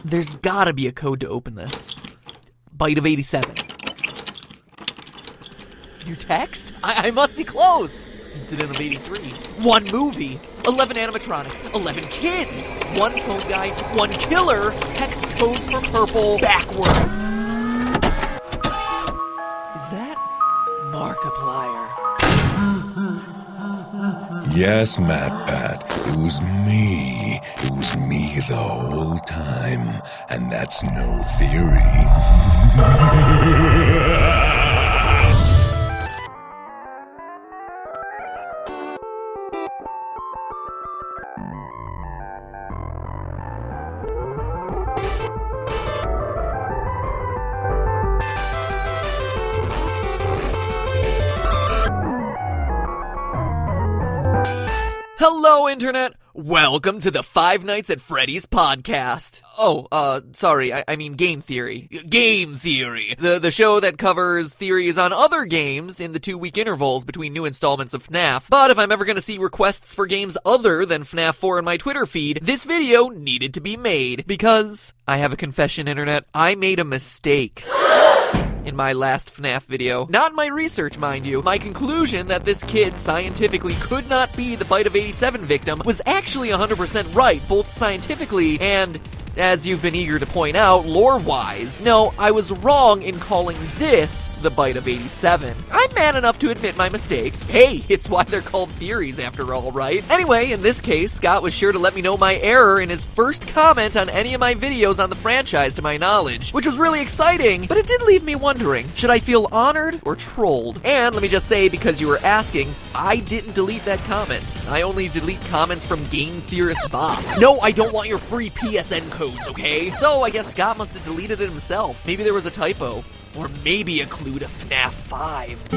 There's gotta be a code to open this. Byte of 87. New text? I must be close. Incident of 83. 1 movie. 11 animatronics. 11 kids. 1 phone guy. 1 killer. Hex code for purple. Backwards. Is that Markiplier? Yes, MatPat. It was me. It was me the whole time. And that's no theory. Hello, Internet! Welcome to the Five Nights at Freddy's podcast. Sorry, I mean Game Theory. Game Theory! The show that covers theories on other games in the 2-week intervals between new installments of FNAF. But if I'm ever gonna see requests for games other than FNAF 4 in my Twitter feed, this video needed to be made. Because, I have a confession, Internet, I made a mistake in my last FNAF video. Not my research, mind you. My conclusion that this kid scientifically could not be the Byte of 87 victim was actually 100% right, both scientifically and, as you've been eager to point out, lore-wise. No, I was wrong in calling this the Byte of 87. I'm man enough to admit my mistakes. Hey, it's why they're called theories after all, right? Anyway, in this case, Scott was sure to let me know my error in his first comment on any of my videos on the franchise to my knowledge, which was really exciting, but it did leave me wondering, should I feel honored or trolled? And let me just say, because you were asking, I didn't delete that comment. I only delete comments from Game Theorist bots. No, I don't want your free PSN codes, okay? So I guess Scott must have deleted it himself. Maybe there was a typo. Or maybe a clue to FNAF 5.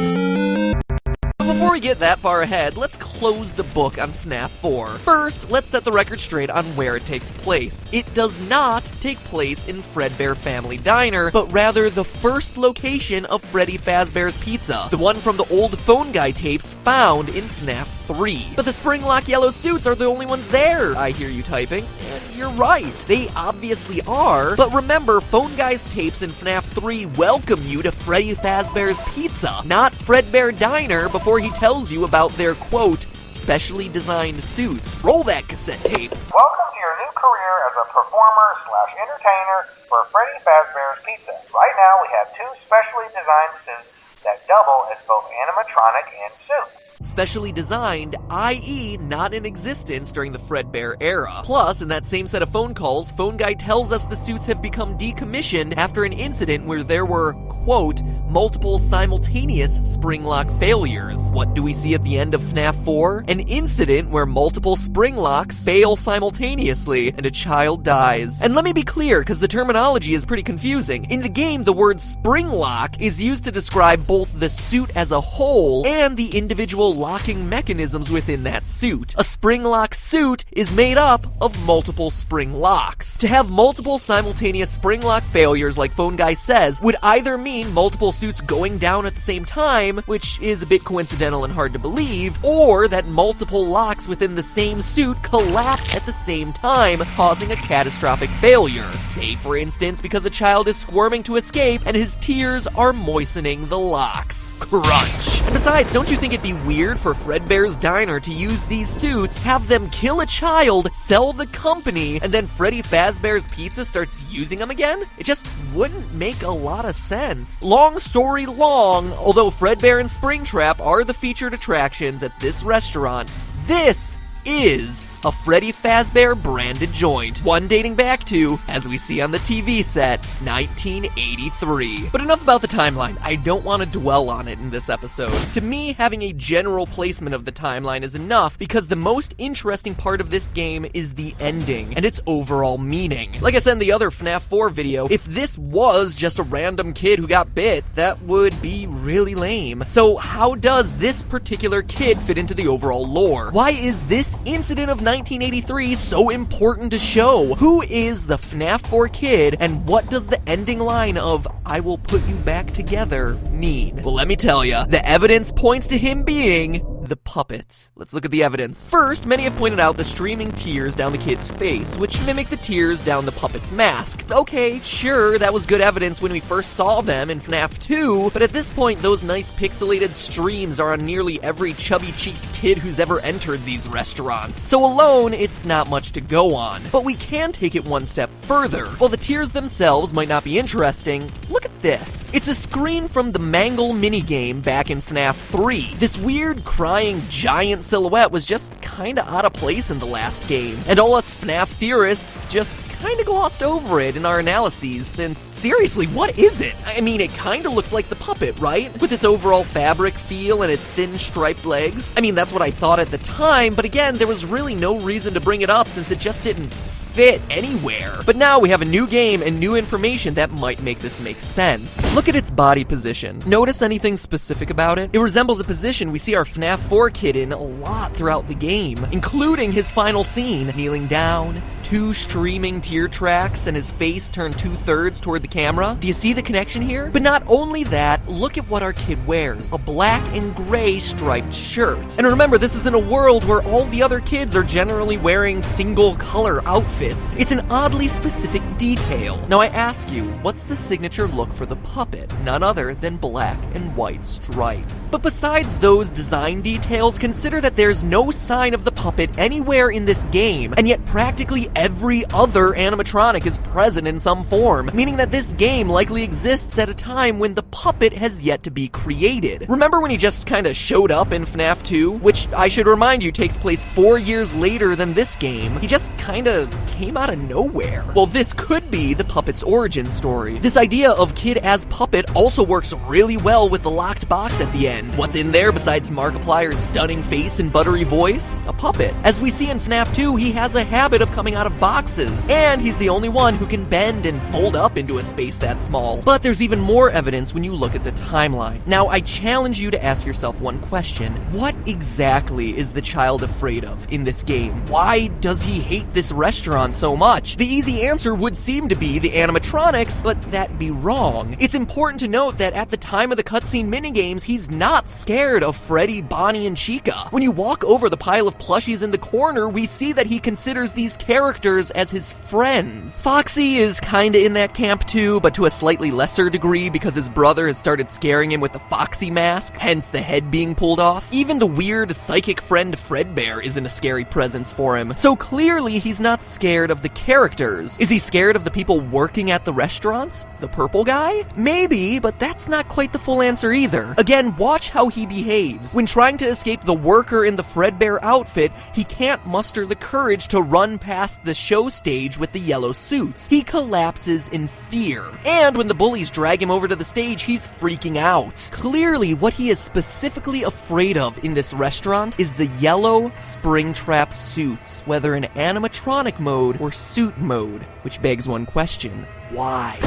Before we get that far ahead, let's close the book on FNAF 4. First, let's set the record straight on where it takes place. It does not take place in Fredbear Family Diner, but rather the first location of Freddy Fazbear's Pizza, the one from the old phone guy tapes found in FNAF 3. But the Springlock yellow suits are the only ones there, I hear you typing. And you're right, they obviously are, but remember, phone guy's tapes in FNAF 3 welcome you to Freddy Fazbear's Pizza, not Fredbear Diner, before he tells you about their, quote, specially designed suits. Roll that cassette tape. Welcome to your new career as a performer/entertainer for Freddy Fazbear's Pizza. Right now we have 2 specially designed suits that double as both animatronic and suit. Specially designed, i.e. not in existence during the Fredbear era. Plus, in that same set of phone calls, Phone Guy tells us the suits have become decommissioned after an incident where there were, quote, multiple simultaneous Springlock failures. What do we see at the end of FNAF 4? An incident where multiple Springlocks fail simultaneously and a child dies. And let me be clear, because the terminology is pretty confusing. In the game, the word Springlock is used to describe both the suit as a whole and the individual locking mechanisms within that suit. A Springlock suit is made up of multiple spring locks. To have multiple simultaneous Springlock failures, like Phone Guy says, would either mean multiple suits going down at the same time, which is a bit coincidental and hard to believe, or that multiple locks within the same suit collapse at the same time, causing a catastrophic failure. Say, for instance, because a child is squirming to escape and his tears are moistening the locks. Crunch. And besides, don't you think it'd be weird for Fredbear's Diner to use these suits, have them kill a child, sell the company, and then Freddy Fazbear's Pizza starts using them again? It just wouldn't make a lot of sense. Long story long, although Fredbear and Springtrap are the featured attractions at this restaurant, this is a Freddy Fazbear branded joint, one dating back to, as we see on the TV set, 1983. But enough about the timeline. I don't want to dwell on it in this episode. To me, having a general placement of the timeline is enough because the most interesting part of this game is the ending and its overall meaning. Like I said in the other FNAF 4 video, if this was just a random kid who got bit, that would be really lame. So how does this particular kid fit into the overall lore? Why is this incident of 1983 so important to show? Who is the FNAF 4 kid, and what does the ending line of "I will put you back together" mean? Well, let me tell ya, the evidence points to him being the puppet. Let's look at the evidence. First, many have pointed out the streaming tears down the kid's face, which mimic the tears down the puppet's mask. Okay, sure, that was good evidence when we first saw them in FNAF 2, but at this point, those nice pixelated streams are on nearly every chubby-cheeked kid who's ever entered these restaurants. So alone, it's not much to go on. But we can take it one step further. While the tears themselves might not be interesting, look at this. It's a screen from the Mangle minigame back in FNAF 3. This weird, crying, giant silhouette was just kinda out of place in the last game. And all us FNAF theorists just kinda glossed over it in our analyses, since, seriously, what is it? I mean, it kinda looks like the puppet, right? With its overall fabric feel and its thin striped legs. I mean, that's what I thought at the time, but again, there was really no reason to bring it up since it just didn't fit anywhere. But now we have a new game and new information that might make this make sense. Look at its body position. Notice anything specific about it? It resembles a position we see our FNAF 4 kid in a lot throughout the game, including his final scene, kneeling down, 2 streaming tear tracks, and his face turned 2/3 toward the camera. Do you see the connection here? But not only that, look at what our kid wears. A black and gray striped shirt. And remember, this is in a world where all the other kids are generally wearing single color outfits. It's an oddly specific detail. Now I ask you, what's the signature look for the puppet? None other than black and white stripes. But besides those design details, consider that there's no sign of the puppet anywhere in this game, and yet practically every other animatronic is present in some form, meaning that this game likely exists at a time when the puppet has yet to be created. Remember when he just kinda showed up in FNAF 2? Which, I should remind you, takes place 4 years later than this game. He just kinda came out of nowhere. Well, this could be the puppet's origin story. This idea of kid as puppet also works really well with the locked box at the end. What's in there besides Markiplier's stunning face and buttery voice? A puppet. As we see in FNAF 2, he has a habit of coming out of boxes, and he's the only one who can bend and fold up into a space that small. But there's even more evidence when you look at the timeline. Now, I challenge you to ask yourself one question. What exactly is the child afraid of in this game? Why does he hate this restaurant so much? The easy answer would seem to be the animatronics, but that'd be wrong. It's important to note that at the time of the cutscene minigames, he's not scared of Freddy, Bonnie, and Chica. When you walk over the pile of plushies in the corner, we see that he considers these characters as his friends. Foxy is kinda in that camp too, but to a slightly lesser degree because his brother has started scaring him with the Foxy mask, hence the head being pulled off. Even the weird psychic friend Fredbear isn't a scary presence for him. So clearly he's not scared of the characters. Is he scared of the people working at the restaurant? The purple guy? Maybe, but that's not quite the full answer either. Again, watch how he behaves. When trying to escape the worker in the Fredbear outfit, he can't muster the courage to run past the show stage with the yellow suits. He collapses in fear. And when the bullies drag him over to the stage, he's freaking out. Clearly, what he is specifically afraid of in this restaurant is the yellow Springtrap suits, whether in animatronic mode or suit mode, which begs one question. Why?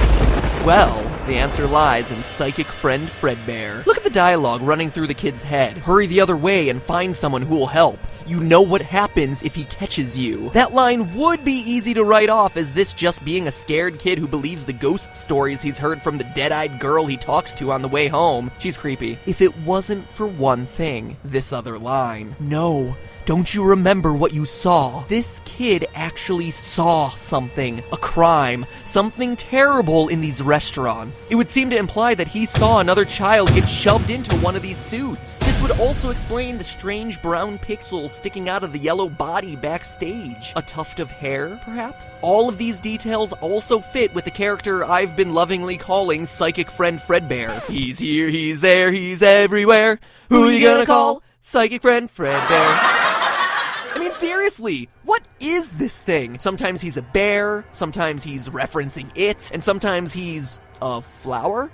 Well, the answer lies in psychic friend Fredbear. Look at the dialogue running through the kid's head. Hurry the other way and find someone who will help. You know what happens if he catches you. That line would be easy to write off as this just being a scared kid who believes the ghost stories he's heard from the dead-eyed girl he talks to on the way home. She's creepy. If it wasn't for one thing, this other line. No. Don't you remember what you saw? This kid actually saw something, a crime, something terrible in these restaurants. It would seem to imply that he saw another child get shoved into one of these suits. This would also explain the strange brown pixels sticking out of the yellow body backstage. A tuft of hair, perhaps? All of these details also fit with the character I've been lovingly calling Psychic Friend Fredbear. He's here, he's there, he's everywhere. Who you gonna call? Psychic Friend Fredbear. I mean, seriously, what is this thing? Sometimes he's a bear, sometimes he's referencing it, and sometimes he's a flower?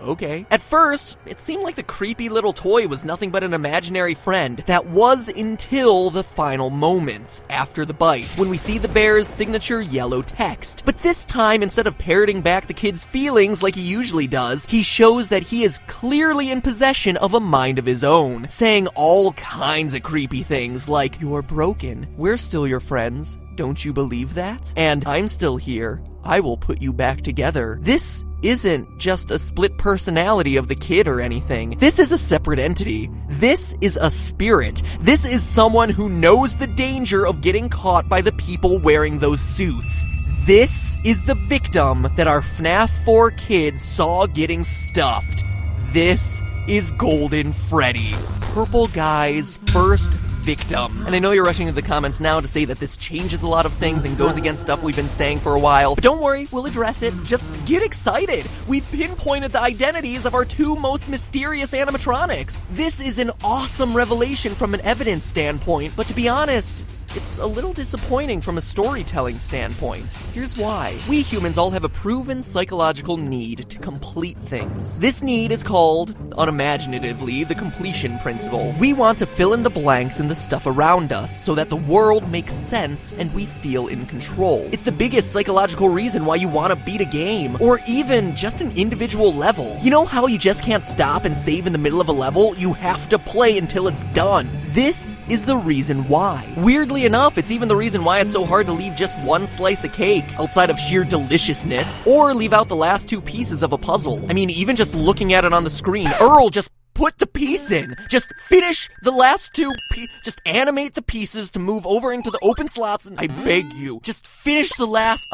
Okay. At first, it seemed like the creepy little toy was nothing but an imaginary friend. That was until the final moments, after the bite, when we see the bear's signature yellow text. But this time, instead of parroting back the kid's feelings like he usually does, he shows that he is clearly in possession of a mind of his own, saying all kinds of creepy things like, "You're broken. We're still your friends. Don't you believe that? And I'm still here. I will put you back together. This isn't just a split personality of the kid or anything. This is a separate entity. This is a spirit. This is someone who knows the danger of getting caught by the people wearing those suits. This is the victim that our FNAF 4 kid saw getting stuffed. This is Golden Freddy, Purple Guy's first victim. And I know you're rushing into the comments now to say that this changes a lot of things and goes against stuff we've been saying for a while. But don't worry, we'll address it. Just get excited. We've pinpointed the identities of our two most mysterious animatronics. This is an awesome revelation from an evidence standpoint, but to be honest, it's a little disappointing from a storytelling standpoint. Here's why. We humans all have a proven psychological need to complete things. This need is called, unimaginatively, the completion principle. We want to fill in the blanks in the stuff around us so that the world makes sense and we feel in control. It's the biggest psychological reason why you want to beat a game, or even just an individual level. You know how you just can't stop and save in the middle of a level? You have to play until it's done. This is the reason why. Weirdly enough, it's even the reason why it's so hard to leave just one slice of cake, outside of sheer deliciousness, or leave out the last two pieces of a puzzle. I mean, even just looking at it on the screen, Earl, just put the piece in. Just finish the last two just animate the pieces to move over into the open slots, and I beg you, just finish the last...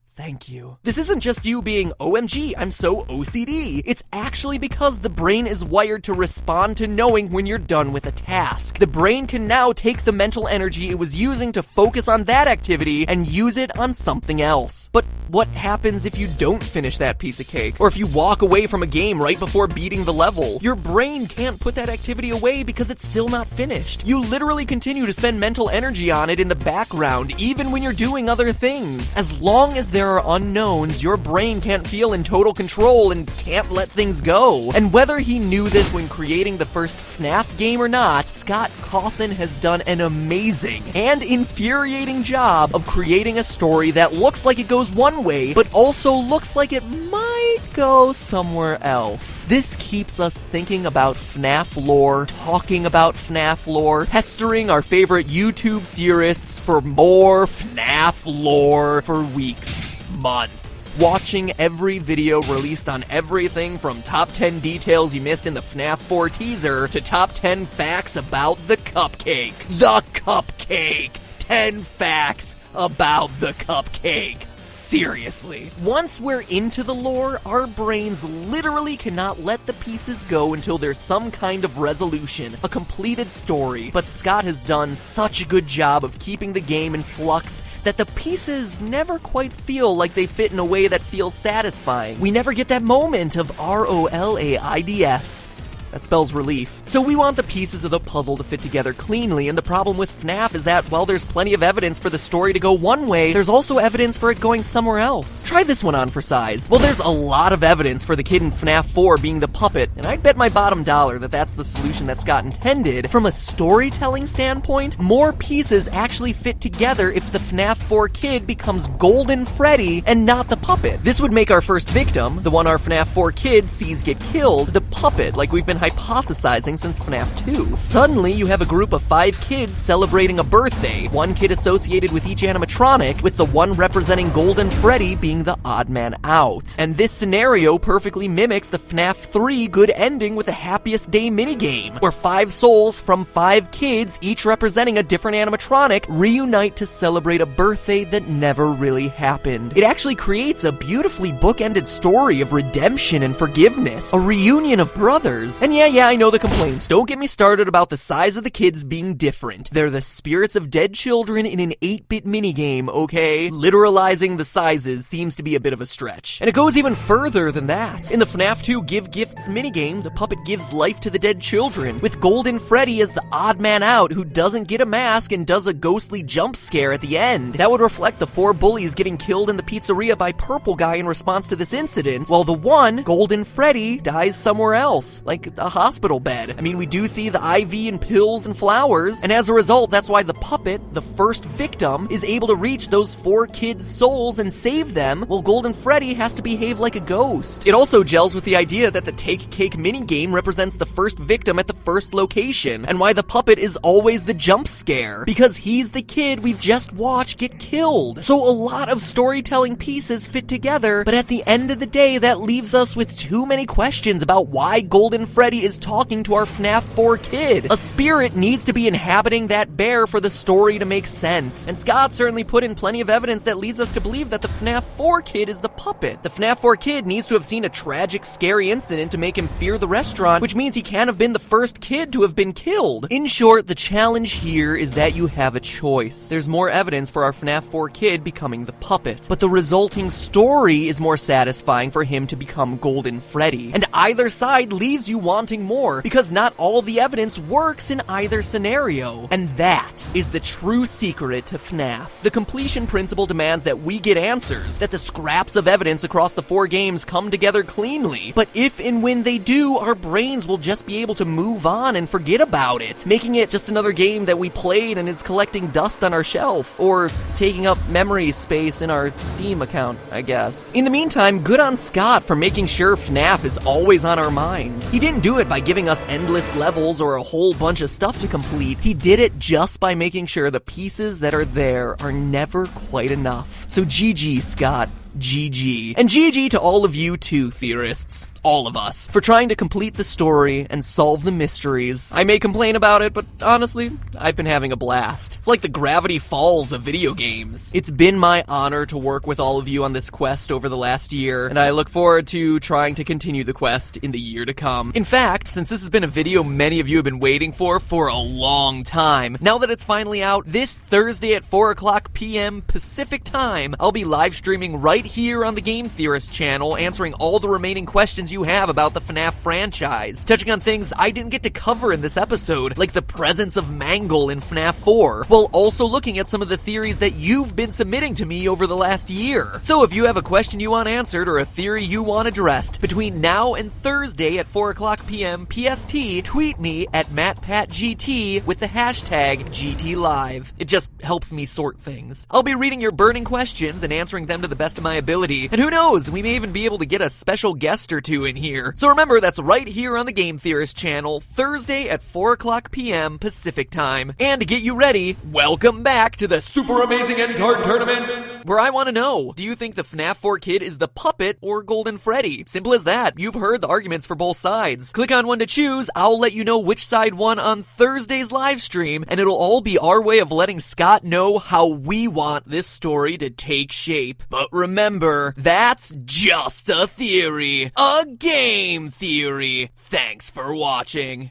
Thank you. This isn't just you being, OMG, I'm so OCD. It's actually because the brain is wired to respond to knowing when you're done with a task. The brain can now take the mental energy it was using to focus on that activity and use it on something else. But what happens if you don't finish that piece of cake? Or if you walk away from a game right before beating the level? Your brain can't put that activity away because it's still not finished. You literally continue to spend mental energy on it in the background, even when you're doing other things. As long as there are unknowns, your brain can't feel in total control and can't let things go. And whether he knew this when creating the first FNAF game or not, Scott Cawthon has done an amazing and infuriating job of creating a story that looks like it goes one way, but also looks like it might go somewhere else. This keeps us thinking about FNAF lore, talking about FNAF lore, pestering our favorite YouTube theorists for more FNAF lore for weeks, months, watching every video released on everything from top 10 details you missed in the FNAF 4 teaser to top 10 facts about the cupcake. The cupcake! 10 facts about the cupcake. Seriously. Once we're into the lore, our brains literally cannot let the pieces go until there's some kind of resolution, a completed story. But Scott has done such a good job of keeping the game in flux that the pieces never quite feel like they fit in a way that feels satisfying. We never get that moment of ROLAIDS. That spells relief. So we want the pieces of the puzzle to fit together cleanly, and the problem with FNAF is that while there's plenty of evidence for the story to go one way, there's also evidence for it going somewhere else. Try this one on for size. Well, there's a lot of evidence for the kid in FNAF 4 being the puppet, and I'd bet my bottom dollar that that's the solution that Scott intended. From a storytelling standpoint, more pieces actually fit together if the FNAF 4 kid becomes Golden Freddy and not the puppet. This would make our first victim, the one our FNAF 4 kid sees get killed, the puppet, like we've been hypothesizing since FNAF 2. Suddenly, you have a group of 5 kids celebrating a birthday, one kid associated with each animatronic, with the one representing Golden Freddy being the odd man out. And this scenario perfectly mimics the FNAF 3 good ending with the Happiest Day minigame, where 5 souls from 5 kids, each representing a different animatronic, reunite to celebrate a birthday that never really happened. It actually creates a beautifully bookended story of redemption and forgiveness, a reunion of brothers. And yeah, I know the complaints. Don't get me started about the size of the kids being different. They're the spirits of dead children in an 8-bit minigame, okay? Literalizing the sizes seems to be a bit of a stretch. And it goes even further than that. In the FNAF 2 Give Gifts minigame, the puppet gives life to the dead children, with Golden Freddy as the odd man out who doesn't get a mask and does a ghostly jump scare at the end. That would reflect the 4 bullies getting killed in the pizzeria by Purple Guy in response to this incident, while the one, Golden Freddy, dies somewhere else, like a hospital bed. I mean, we do see the IV and pills and flowers, and as a result, that's why the puppet, the first victim, is able to reach those 4 kids' souls and save them, while Golden Freddy has to behave like a ghost. It also gels with the idea that the Take Cake minigame represents the first victim at the first location, and why the puppet is always the jump scare, because he's the kid we've just watched get killed. So a lot of storytelling pieces fit together, but at the end of the day, that leaves us with too many questions about why Golden Freddy is talking to our FNAF 4 kid. A spirit needs to be inhabiting that bear for the story to make sense, and Scott certainly put in plenty of evidence that leads us to believe that the FNAF 4 kid is the puppet. The FNAF 4 kid needs to have seen a tragic, scary incident to make him fear the restaurant, which means he can't have been the first kid to have been killed. In short, the challenge here is that you have a choice. There's more evidence for our FNAF 4 kid becoming the puppet, but the resulting story is more satisfying for him to become Golden Freddy. And either side leaves you wanting more, because not all the evidence works in either scenario. And that is the true secret to FNAF. The completion principle demands that we get answers, that the scraps of evidence across the 4 games come together cleanly. But if and when they do, our brains will just be able to move on and forget about it, making it just another game that we played and is collecting dust on our shelf, or taking up memory space in our Steam account, I guess. In the meantime, good on Scott for making sure FNAF is always on our minds. He didn't do it by giving us endless levels or a whole bunch of stuff to complete. He did it just by making sure the pieces that are there are never quite enough. So GG, Scott. GG. And GG to all of you too, theorists. All of us. For trying to complete the story and solve the mysteries. I may complain about it, but honestly, I've been having a blast. It's like the Gravity Falls of video games. It's been my honor to work with all of you on this quest over the last year, and I look forward to trying to continue the quest in the year to come. In fact, since this has been a video many of you have been waiting for a long time, now that it's finally out, this Thursday at 4 o'clock p.m. Pacific time, I'll be live streaming right here on the Game Theorists channel, answering all the remaining questions you have about the FNAF franchise, touching on things I didn't get to cover in this episode, like the presence of Mangle in FNAF 4, while also looking at some of the theories that you've been submitting to me over the last year. So if you have a question you want answered or a theory you want addressed, between now and Thursday at 4 o'clock p.m. PST, tweet me at MattPatGT with the hashtag GTLive. It just helps me sort things. I'll be reading your burning questions and answering them to the best of my ability, and who knows, we may even be able to get a special guest or two in here. So remember, that's right here on the Game Theorists channel, Thursday at 4 o'clock p.m. Pacific time. And to get you ready, welcome back to the Super Amazing End Card Tournament, where I want to know, do you think the FNAF 4 kid is the puppet or Golden Freddy? Simple as that. You've heard the arguments for both sides. Click on one to choose. I'll let you know which side won on Thursday's live stream, and it'll all be our way of letting Scott know how we want this story to take shape. But remember, that's just a theory. A game theory. Thanks for watching.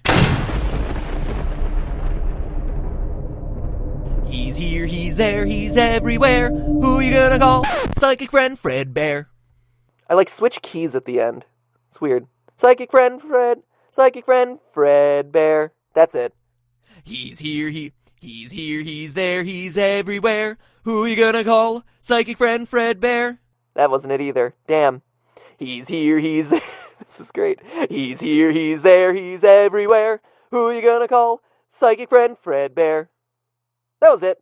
He's here, he's there, he's everywhere. Who you gonna call? Psychic friend Fredbear. I like switch keys at the end. It's weird. Psychic friend Fredbear. That's it. He's here, he's here, he's there, he's everywhere. Who you gonna call? Psychic friend Fredbear. That wasn't it either. Damn. He's here, he's there. This is great. He's here, he's there, he's everywhere. Who you gonna call? Psychic friend Fredbear. That was it.